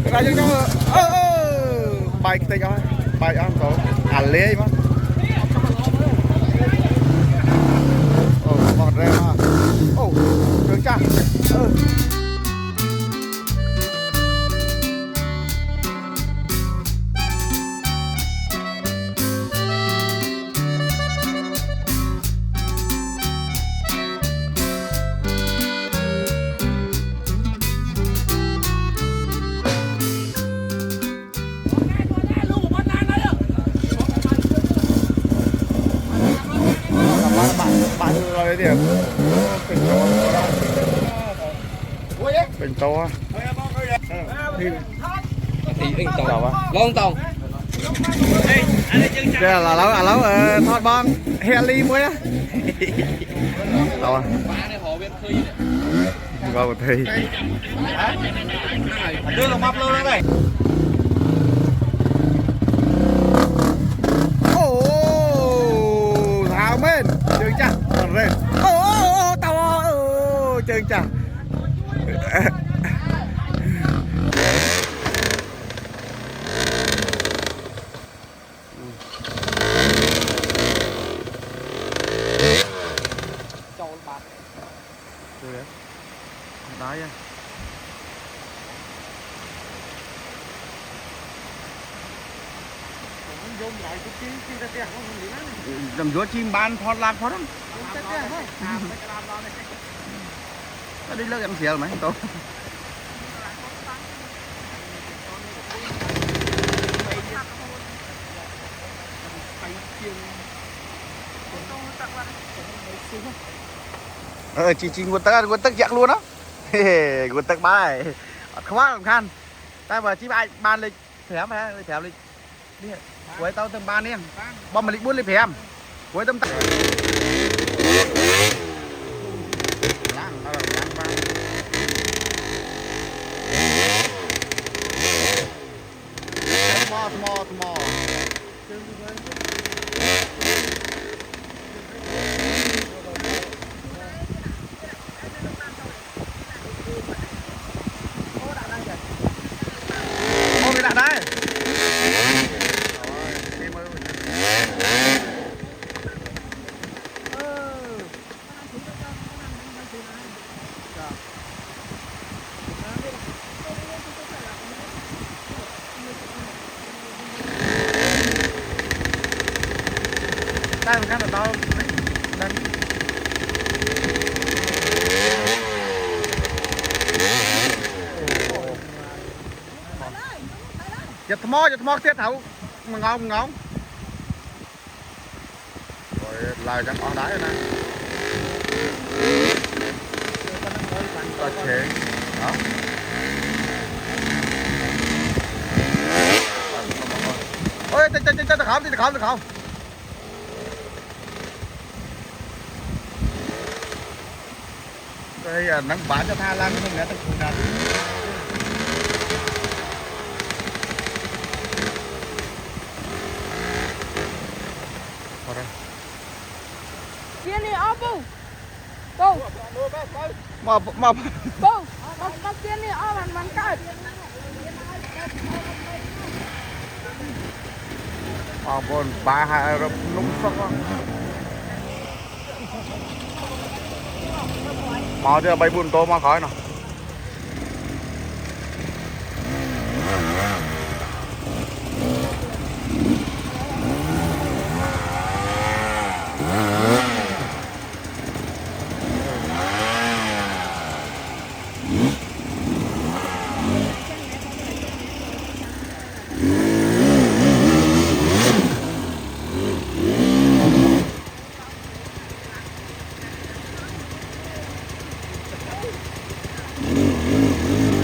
cái này cho bài cái tay bài ăn tổ lê mà còn đây mà được chưa bạn rồi thì bình to thì Long Tòng đây là lâu thoát bom heli mới á đâu vào một thì đưa lồng bắp luôn đây thảo men chơi chả rồi tao chơi chả đá nha làm chúa chim ban thoát lạc thoát lắm nó đi lơ ăn xỉa mày tôi chị nguồn tắc dạng luôn đó nguồn tắc bài không quá làm khăn ta mà chỉ ban lịch thèm lịch đi cuối tao tầm ban đi bom mà lịch buôn lịch thèm cuối tầm small đây đang khá là to đang giật mò tiết hậu mà ngon rồi lại chẳng còn đá nữa nè có chế đó ôi tôi không đây là nắng bán cho tha lan không nghe tôi không đạt Sini apa? Tuh. Maaf. Tuh. Mas sini awan mangkat. Ampun, bahaya numpak. Mau dia bay buôn tô mà khỏi nào.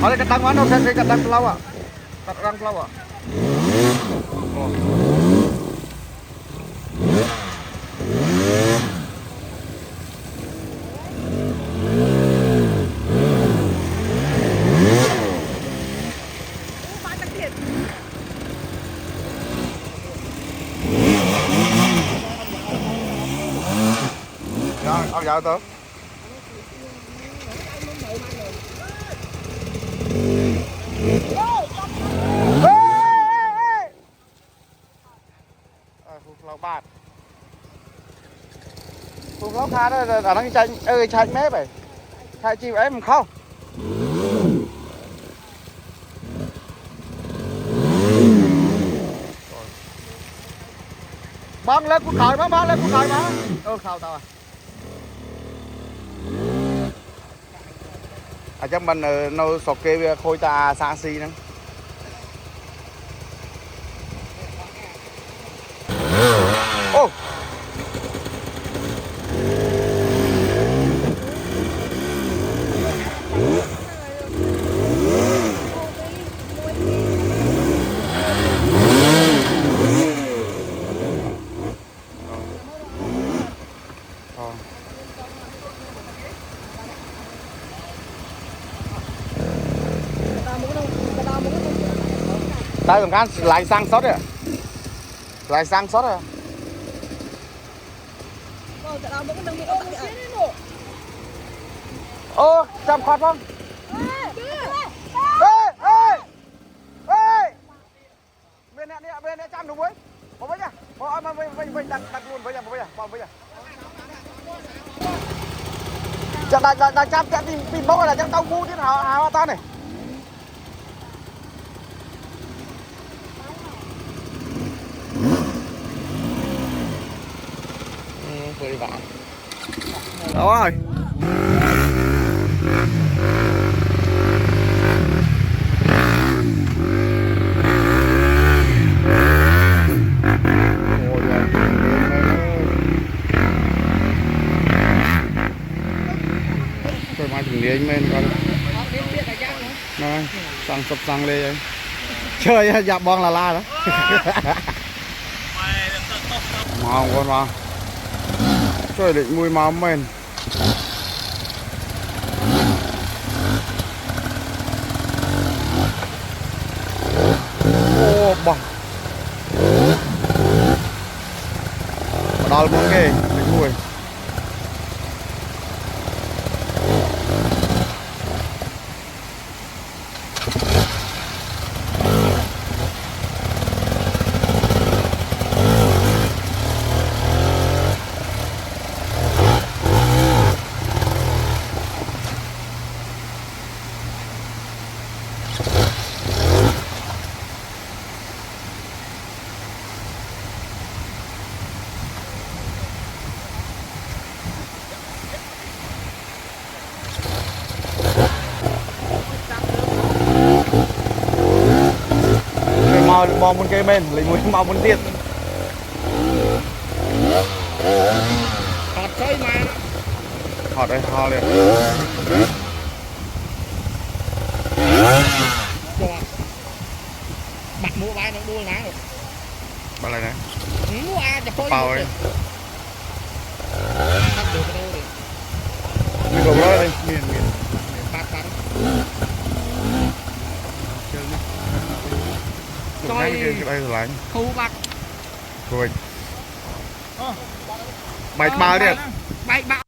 Ada ketang mana? Saya ketang pelawak. Ketang pelawak. Dạ, ông dạ tôi. tha đó ở nó chạy mép vậy chạy chịu em không băng lên của cởi băng lên của cởi mà khao tao à chắc mình nó sọc kê khôi ta xa xi nữa ô tay tầm can lại sang sót rồi lại sang sót rồi ô chăm khoát không bên này chăm đúng với bỏ với nha bỏ mà vây đặt luôn với nha bỏ với nha chặt đặt chăm chặt tìm bốc là chắc tao ngu chứ hào tao này Cười bạn. Đó rồi. Thôi mai thằng đi anh men con. Này, sang sập sang lên. Chơi dạ bong là la đó. Màu con vào. Trời định mùi máu men. Ô bong. Đào mong ghê, định mùi. Bò một cây bên lấy mũi màu một tiết Hot chơi mà hot đây ho liền bắt mua bài nó đua nắng rồi bao này mua ai chụp phơi bao ấy bắt được cái đâu rồi mình go đây miền bắt coi đây là thu bắt rồi bạch ba đi bạch bạc